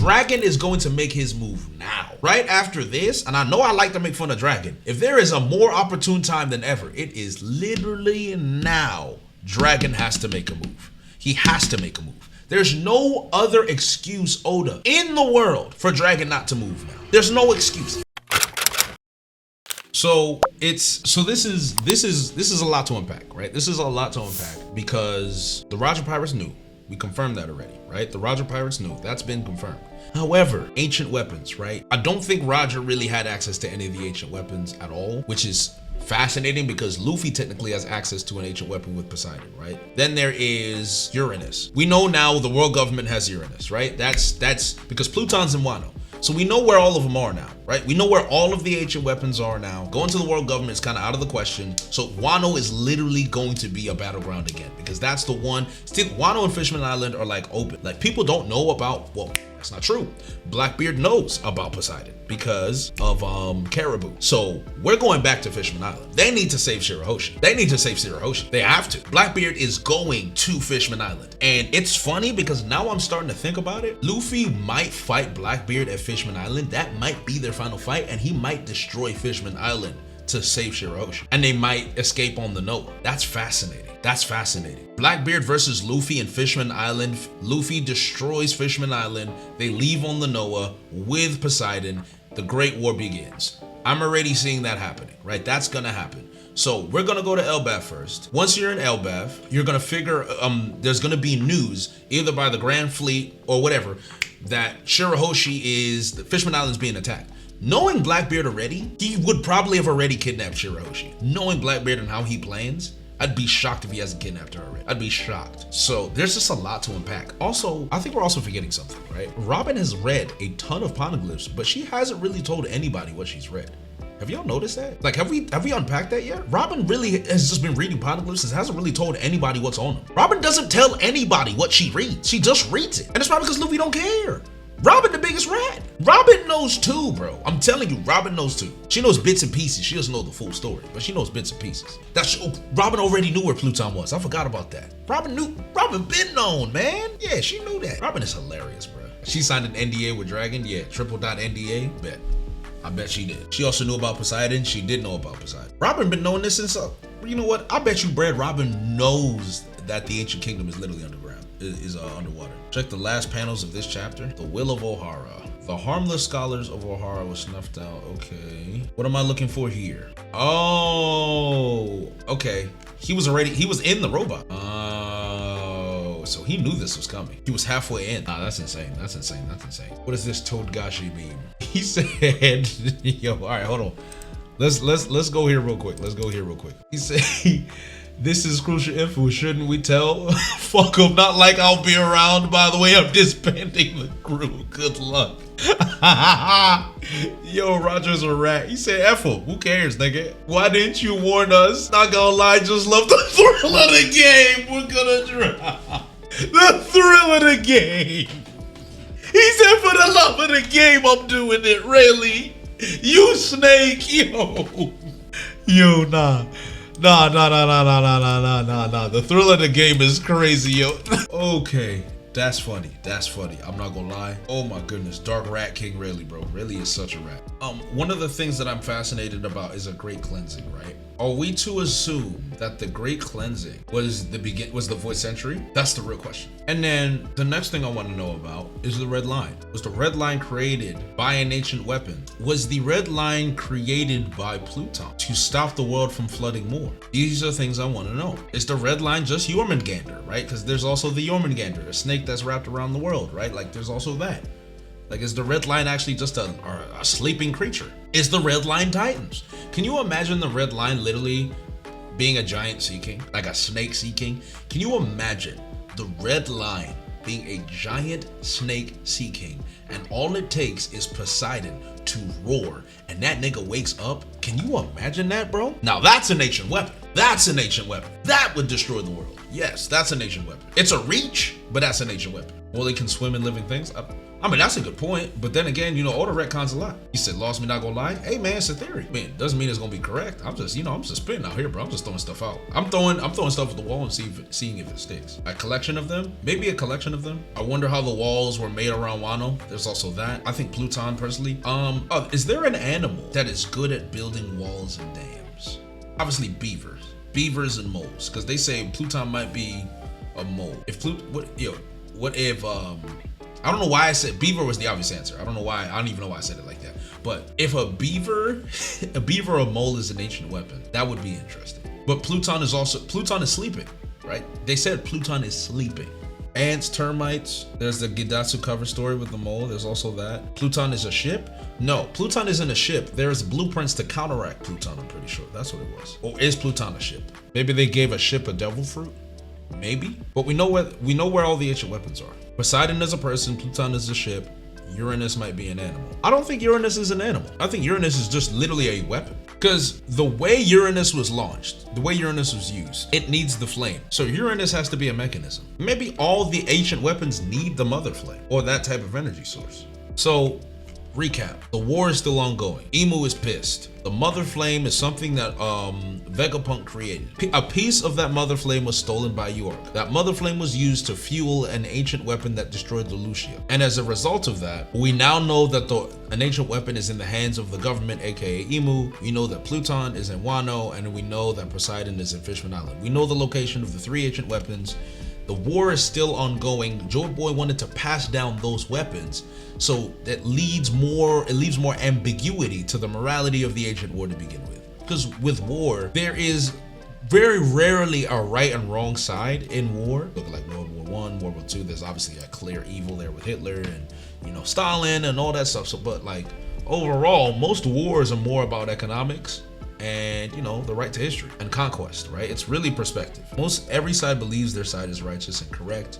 Dragon is going to make his move now. Right after this, and I know I like to make fun of Dragon, if there is a more opportune time than ever, it is literally now. Dragon has to make a move. He has to make a move. There's no other excuse, Oda, in the world for Dragon not to move now. There's no excuse. So this is a lot to unpack, right? This is a lot to unpack because the Roger Pirates knew. We confirmed that already, right? The Roger Pirates knew. That's been confirmed. However, ancient weapons, right? I don't think Roger really had access to any of the ancient weapons at all, which is fascinating because Luffy technically has access to an ancient weapon with Poseidon, right? Then there is Uranus. We know now the world government has Uranus, right? That's because Pluton's in Wano. So we know where all of them are now, right? We know where all of the ancient weapons are now. Going to the world government is kind of out of the question. So Wano is literally going to be a battleground again because that's the one. Still, Wano and Fishman Island are like open. Like people don't know about, well, that's not true. Blackbeard knows about Poseidon because of Caribou. So we're going back to Fishman Island. They need to save Shirahoshi. They need to save Shirahoshi. They have to. Blackbeard is going to Fishman Island. And it's funny because now I'm starting to think about it. Luffy might fight Blackbeard at Fishman Island. That might be their final fight and he might destroy Fishman Island to save Shirahoshi. And they might escape on the Noah. That's fascinating. That's fascinating. Blackbeard versus Luffy in Fishman Island. Luffy destroys Fishman Island. They leave on the Noah with Poseidon. The Great War begins. I'm already seeing that happening, right? That's gonna happen. So we're gonna go to Elbaf first. Once you're in Elbaf, you're gonna figure, there's gonna be news either by the Grand Fleet or whatever that Shirahoshi is, the Fishman Island's being attacked. Knowing Blackbeard already, he would probably have already kidnapped Shirahoshi. Knowing Blackbeard and how he plans, I'd be shocked if he hasn't kidnapped her already. I'd be shocked. So there's just a lot to unpack. Also, I think we're also forgetting something, right? Robin has read a ton of poneglyphs, but she hasn't really told anybody what she's read. Have y'all noticed that? Like, have we unpacked that yet? Robin really has just been reading poneglyphs and hasn't really told anybody what's on them. Robin doesn't tell anybody what she reads. She just reads it. And it's probably because Luffy don't care. Robin the biggest rat. Robin knows too, bro. I'm telling you, Robin knows too. She knows bits and pieces. She doesn't know the full story, but she knows bits and pieces. Robin already knew where Pluton was. I forgot about that. Robin been known, man. Yeah, she knew that. Robin is hilarious, bro. She signed an NDA with Dragon. Yeah, triple dot NDA. Bet. I bet she did. She also knew about Poseidon. She did know about Poseidon. Robin been knowing this since, you know what? I bet you Brad Robin knows that the ancient kingdom is literally underground. Is underwater. Check the last panels of this chapter. The Will of Ohara. The harmless scholars of Ohara was snuffed out. Okay. What am I looking for here? Oh, okay. He was in the robot. Oh, so he knew this was coming. He was halfway in. Nah, that's insane. That's insane. That's insane. What does this Togashi mean? He said, yo, all right, hold on. Let's go here real quick. He said, this is crucial info, shouldn't we tell? Fuck him, not like I'll be around. By the way, I'm disbanding the crew. Good luck. Yo, Roger's a rat. He said, F him. Who cares, nigga? Why didn't you warn us? Not gonna lie, just love the thrill of the game. We're gonna drop. The thrill of the game. He said, for the love of the game, I'm doing it. Really? You snake, yo. Yo, nah. Nah. The thrill of the game is crazy, yo. Okay, that's funny. I'm not gonna lie. Oh my goodness, Dark Rat King Rayleigh, bro. Rayleigh is such a rat. One of the things that I'm fascinated about is a great cleansing, right? Are we to assume that the great cleansing was the void century? That's the real question. And then the next thing I want to know about is the red line. Was the red line created by an ancient weapon? Was the red line created by Pluton to stop the world from flooding more? These are things I want to know. Is the red line just Jormungandr, right? Because there's also the Jormungandr, a snake that's wrapped around the world, right? Like there's also that. Like, is the red line actually just a sleeping creature? Is the red line Titans? Can you imagine the red line literally being a giant sea king, like a snake sea king? Can you imagine the red line being a giant snake sea king, and all it takes is Poseidon to roar, and that nigga wakes up? Can you imagine that, bro? Now that's an ancient weapon. That's an ancient weapon. That would destroy the world. Yes, that's an ancient weapon. It's a reach, but that's an ancient weapon. Well, they can swim in living things. I mean, that's a good point. But then again, all the retcons a lot. He said, lost me, not gonna lie. Hey man, it's a theory. Man, doesn't mean it's gonna be correct. I'm just spitting out here, bro. I'm just throwing stuff out. I'm throwing stuff at the wall and seeing if it sticks. A collection of them, maybe a collection of them. I wonder how the walls were made around Wano. There's also that. I think Pluton personally. Is there an animal that is good at building walls and dams? Obviously beavers and moles, because they say Pluton might be a mole. What if I don't know why I said beaver was the obvious answer. I don't even know why I said it like that. But if a beaver or mole is an ancient weapon, that would be interesting. But Pluton is sleeping, right? They said Pluton is sleeping. Ants, termites, there's the Gidatsu cover story with the mole, there's also that. Pluton is a ship? No, Pluton isn't a ship. There's blueprints to counteract Pluton, I'm pretty sure. That's what it was. Or is Pluton a ship? Maybe they gave a ship a devil fruit? Maybe. But we know where all the ancient weapons are. Poseidon is a person, Pluton is a ship, Uranus might be an animal. I don't think Uranus is an animal. I think Uranus is just literally a weapon. Because the way Uranus was launched, the way Uranus was used, it needs the flame. So Uranus has to be a mechanism. Maybe all the ancient weapons need the mother flame or that type of energy source. So recap, the war is still ongoing. Imu is pissed. The mother flame is something that Vegapunk created. A piece of that mother flame was stolen by York. That mother flame was used to fuel an ancient weapon that destroyed the Lucia. And as a result of that, we now know that an ancient weapon is in the hands of the government, aka Imu. We know that Pluton is in Wano, and we know that Poseidon is in Fishman Island. We know the location of the 3 ancient weapons. The war is still ongoing. Joy Boy wanted to pass down those weapons, so it leaves more ambiguity to the morality of the ancient war to begin with. Because with war, there is very rarely a right and wrong side in war. Look like World War I, World War II, there's obviously a clear evil there with Hitler and Stalin and all that stuff. So, but like overall, most wars are more about economics and the right to history and conquest, right? It's really perspective. Every side believes their side is righteous and correct,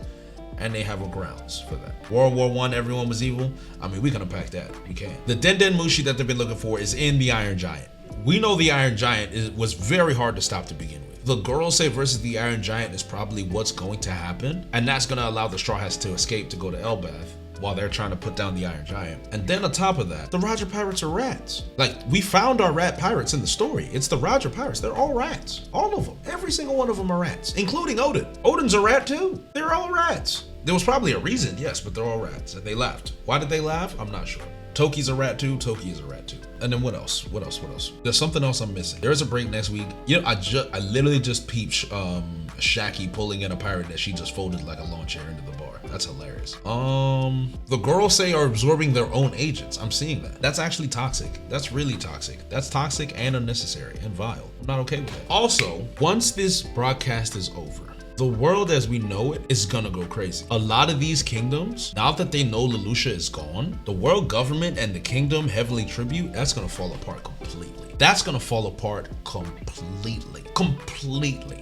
and they have a grounds for that. World War I, everyone was evil. I mean, we can unpack that. We can. The Denden Mushi that they've been looking for is in the Iron Giant. We know the Iron Giant was very hard to stop to begin with. The Gorosei versus the Iron Giant is probably what's going to happen, and that's going to allow the Straw Hats to escape to go to Elbaf while they're trying to put down the Iron Giant. And then on top of that, the Roger Pirates are rats. Like, we found our rat pirates in the story. It's the Roger Pirates. They're all rats. All of them. Every single one of them are rats, including Odin. Odin's a rat too. They're all rats. There was probably a reason, yes, but they're all rats. And they laughed. Why did they laugh? I'm not sure. Toki's a rat too. Toki is a rat too. And then what else? There's something else I'm missing. There's a break next week. I literally just peeped Shaki pulling in a pirate that she just folded like a lawn chair into the bar. That's hilarious. The Gorosei are absorbing their own agents. I'm seeing that. That's actually toxic. That's really toxic. That's toxic and unnecessary and vile. I'm not okay with that. Also, once this broadcast is over, the world as we know it is gonna go crazy. A lot of these kingdoms, now that they know Lelouch is gone, the world government and the kingdom heavily tribute, that's gonna fall apart completely. That's gonna fall apart completely.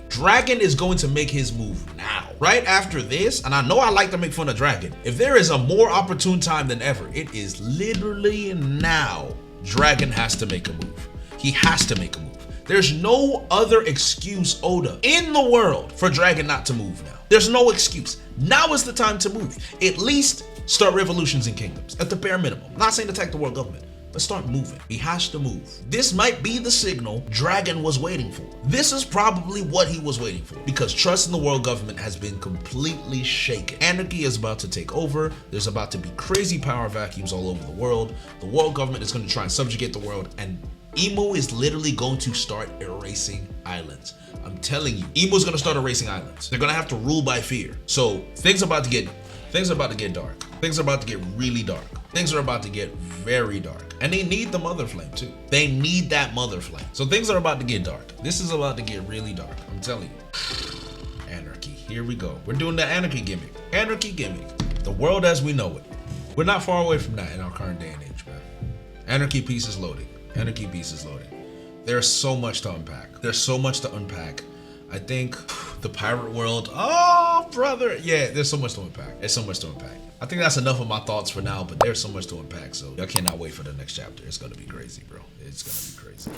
Dragon is going to make his move now. Right after this, and I know I like to make fun of Dragon, if there is a more opportune time than ever, it is literally now. Dragon has to make a move. He has to make a move. There's no other excuse, Oda, in the world for Dragon not to move now. There's no excuse. Now is the time to move. At least start revolutions in kingdoms, at the bare minimum. I'm not saying attack the world government, but start moving. He has to move. This might be the signal Dragon was waiting for. This is probably what he was waiting for, because trust in the world government has been completely shaken. Anarchy is about to take over. There's about to be crazy power vacuums all over the world. The world government is going to try and subjugate the world, and Imu is literally going to start erasing islands. I'm telling you, Imu's gonna start erasing islands. They're gonna have to rule by fear. So things are about to get dark. Things are about to get really dark. Things are about to get very dark. And they need the mother flame too. They need that mother flame. So things are about to get dark. This is about to get really dark. I'm telling you. Anarchy. Here we go. We're doing the anarchy gimmick. Anarchy gimmick. The world as we know it. We're not far away from that in our current day and age, man. Anarchy piece is loading. Anarchy piece is loading. There's so much to unpack. I think the pirate world, oh brother, yeah, there's so much to unpack. I think that's enough of my thoughts for now, but there's so much to unpack, so I cannot wait for the next chapter. It's gonna be crazy, bro. It's gonna be crazy.